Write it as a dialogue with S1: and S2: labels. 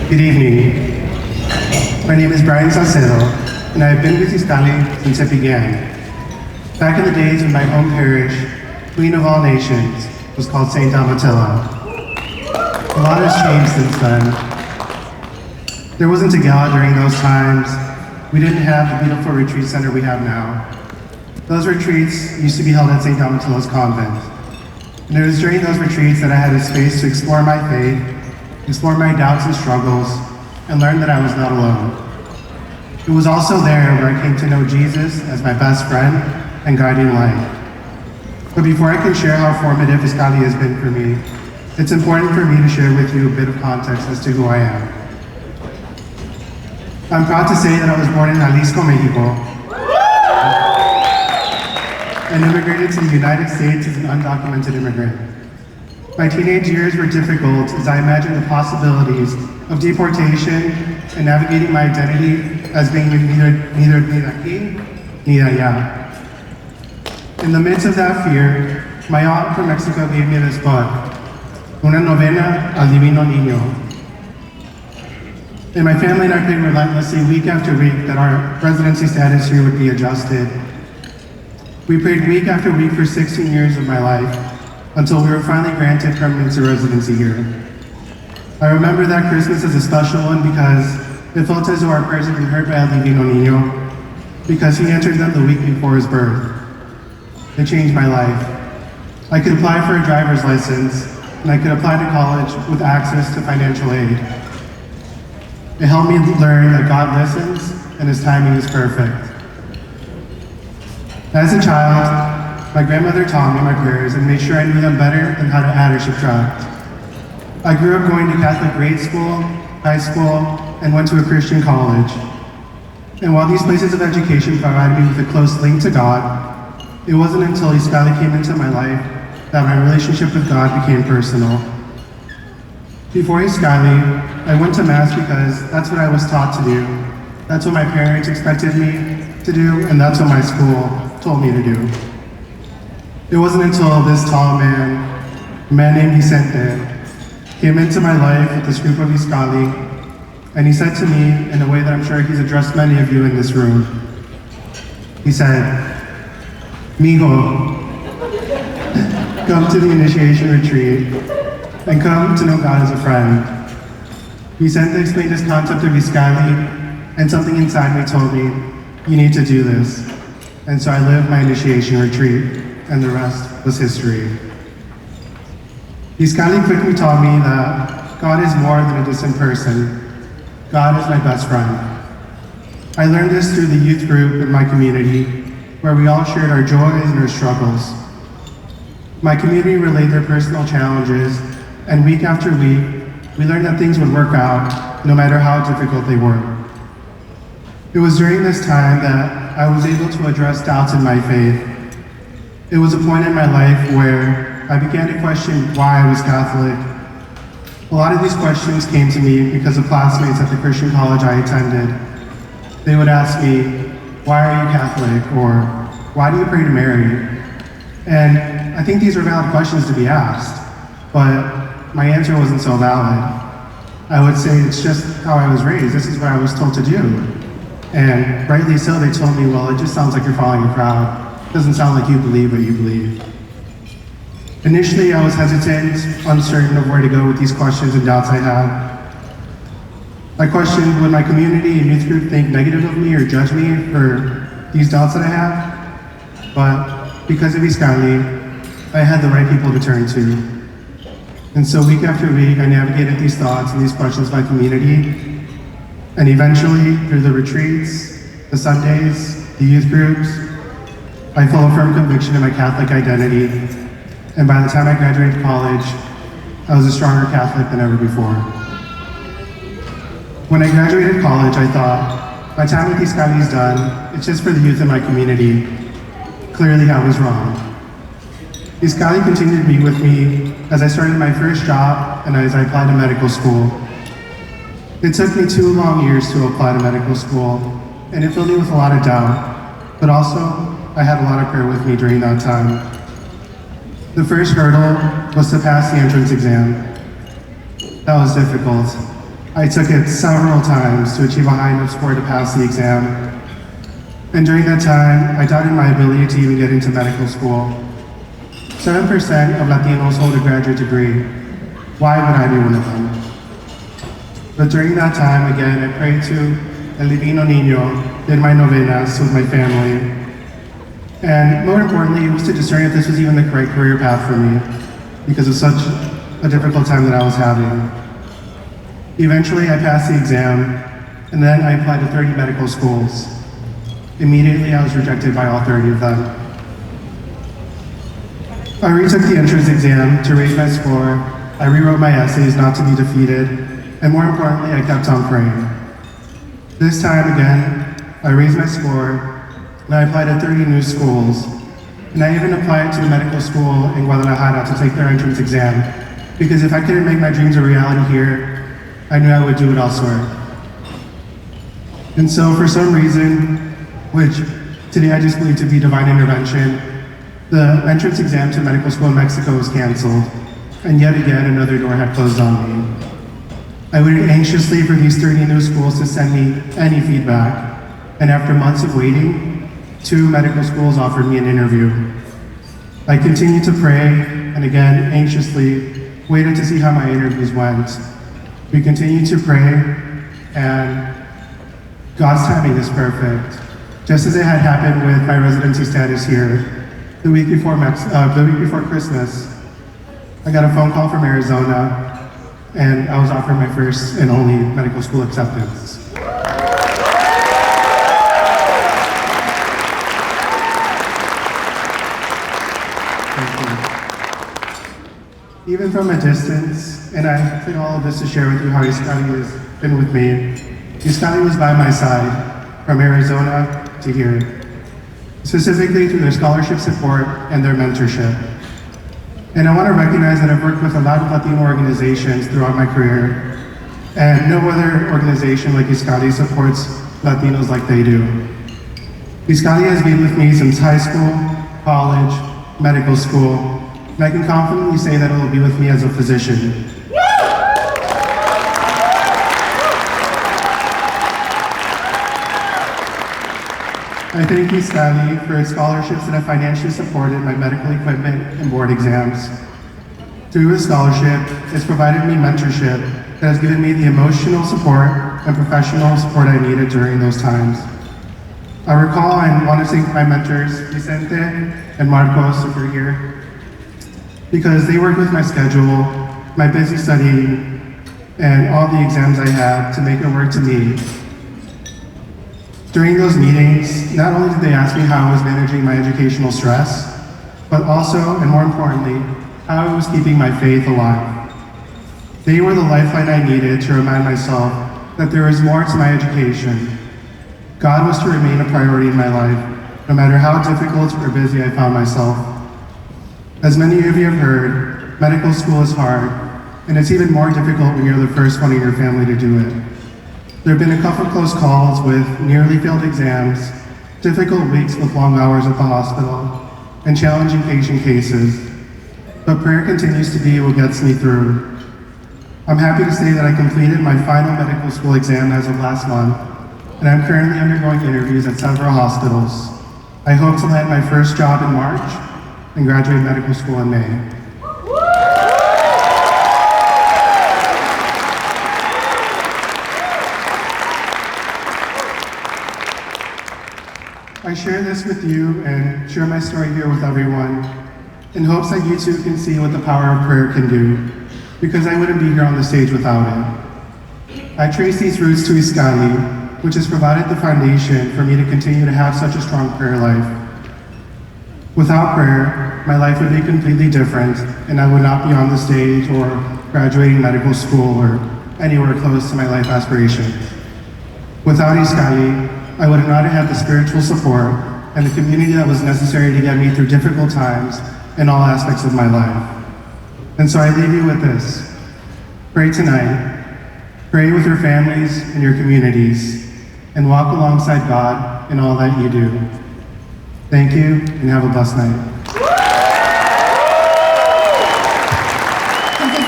S1: Good evening. My name is Brian Salcedo, and I have been with Iskali since it began. Back in the days when my home parish, Queen of all nations, was called St. Domitilla. A lot has changed since then. There wasn't a gala during those times. We didn't have the beautiful retreat center we have now. Those retreats used to be held at St. Domitilla's convent. And it was during those retreats that I had a space to explore my faith, explore my doubts and struggles, and learn that I was not alone. It was also there where I came to know Jesus as my best friend and guiding light. But before I can share how formative Iskali has been for me, it's important for me to share with you a bit of context as to who I am. I'm proud to say that I was born in Jalisco, Mexico, and immigrated to the United States as an undocumented immigrant. My teenage years were difficult as I imagined the possibilities of deportation and navigating my identity as being neither ni aquí ni allá. In the midst of that fear, my aunt from Mexico gave me this book, Una Novena al Divino Niño. And my family and I prayed relentlessly week after week that our residency status here would be adjusted. We prayed week after week for 16 years of my life, until we were finally granted permanency residency here. I remember that Christmas as a special one because it felt as though our prayers had been heard by El Divino Niño, because he answered them the week before his birth. It changed my life. I could apply for a driver's license, and I could apply to college with access to financial aid. It helped me learn that God listens and his timing is perfect. As a child, my grandmother taught me my prayers and made sure I knew them better than how to add or subtract. I grew up going to Catholic grade school, high school, and went to a Christian college. And while these places of education provided me with a close link to God, it wasn't until Iskali came into my life that my relationship with God became personal. Before Iskali, I went to Mass because that's what I was taught to do. That's what my parents expected me to do, and that's what my school told me to do. It wasn't until this tall man, a man named Vicente, came into my life with this group of Iskali, and he said to me in a way that I'm sure he's addressed many of you in this room. He said, "Mijo, come to the initiation retreat and come to know God as a friend." Vicente explained this concept of Iskali, and something inside me told me, you need to do this. And so I lived my initiation retreat, and the rest was history. Iskali quickly taught me that God is more than a distant person. God is my best friend. I learned this through the youth group in my community, where we all shared our joys and our struggles. My community relayed their personal challenges, and week after week, we learned that things would work out, no matter how difficult they were. It was during this time that I was able to address doubts in my faith. It was a point in my life where I began to question why I was Catholic. A lot of these questions came to me because of classmates at the Christian college I attended. They would ask me, "Why are you Catholic?" or "Why do you pray to Mary?" And I think these were valid questions to be asked, but my answer wasn't so valid. I would say it's just how I was raised. This is what I was told to do. And rightly so, they told me, well, it just sounds like you're following a crowd. It doesn't sound like you believe what you believe. Initially, I was hesitant, uncertain of where to go with these questions and doubts I had. I questioned, would my community and youth group think negative of me or judge me for these doubts that I have? But because of Iskali, I had the right people to turn to. And so week after week, I navigated these thoughts and these questions by community. And eventually, through the retreats, the Sundays, the youth groups, I felt a firm conviction in my Catholic identity. And by the time I graduated college, I was a stronger Catholic than ever before. When I graduated college, I thought, my time with Iskali is done. It's just for the youth in my community. Clearly, I was wrong. Iskali continued to be with me as I started my first job and as I applied to medical school. It took me 2 long years to apply to medical school, and it filled me with a lot of doubt, but also I had a lot of prayer with me during that time. The first hurdle was to pass the entrance exam. That was difficult. I took it several times to achieve a high enough score to pass the exam. And during that time, I doubted my ability to even get into medical school. 7% of Latinos hold a graduate degree. Why would I be one of them? But during that time, again, I prayed to El Divino Niño, did my novenas with my family. And more importantly, it was to discern if this was even the correct career path for me because of such a difficult time that I was having. Eventually, I passed the exam, and then I applied to 30 medical schools. Immediately, I was rejected by all 30 of them. I retook the entrance exam to raise my score. I rewrote my essays not to be defeated, and more importantly, I kept on praying. This time again, I raised my score, and I applied to 30 new schools. And I even applied to the medical school in Guadalajara to take their entrance exam, because if I couldn't make my dreams a reality here, I knew I would do it elsewhere. And so for some reason, which today I just believe to be divine intervention, the entrance exam to medical school in Mexico was canceled, and yet again another door had closed on me. I waited anxiously for these 30 new schools to send me any feedback, and after months of waiting, 2 medical schools offered me an interview. I continued to pray, and again, anxiously, waited to see how my interviews went. We continued to pray, and God's timing is perfect. Just as it had happened with my residency status here, the week before Christmas, I got a phone call from Arizona, and I was offered my first and only medical school acceptance. Even from a distance, and I say all of this to share with you how Iskali has been with me. Iskali was by my side from Arizona to here, specifically through their scholarship support and their mentorship. And I want to recognize that I've worked with a lot of Latino organizations throughout my career, and no other organization like Iskali supports Latinos like they do. Iskali has been with me since high school, college, medical school, and I can confidently say that it will be with me as a physician. I thank Iskali for its scholarships that have financially supported my medical equipment and board exams. Through its scholarship, it's provided me mentorship that has given me the emotional support and professional support I needed during those times. I recall and want to thank my mentors, Vicente and Marcos, who are here, because they worked with my schedule, my busy studying, and all the exams I had to make it work to me. During those meetings, not only did they ask me how I was managing my educational stress, but also, and more importantly, how I was keeping my faith alive. They were the lifeline I needed to remind myself that there was more to my education. God was to remain a priority in my life, no matter how difficult or busy I found myself. As many of you have heard, medical school is hard, and it's even more difficult when you're the first one in your family to do it. There have been a couple close calls with nearly failed exams, difficult weeks with long hours at the hospital, and challenging patient cases. But prayer continues to be what gets me through. I'm happy to say that I completed my final medical school exam as of last month, and I'm currently undergoing interviews at several hospitals. I hope to land my first job in March and graduate medical school in May. I share this with you and share my story here with everyone in hopes that you too can see what the power of prayer can do, because I wouldn't be here on the stage without it. I trace these roots to Iskali, which has provided the foundation for me to continue to have such a strong prayer life. Without prayer, my life would be completely different, and I would not be on the stage or graduating medical school or anywhere close to my life aspirations. Without Iskali, I would not have had the spiritual support and the community that was necessary to get me through difficult times in all aspects of my life. And so I leave you with this. Pray tonight. Pray with your families and your communities, and walk alongside God in all that you do. Thank you, and have a blessed night.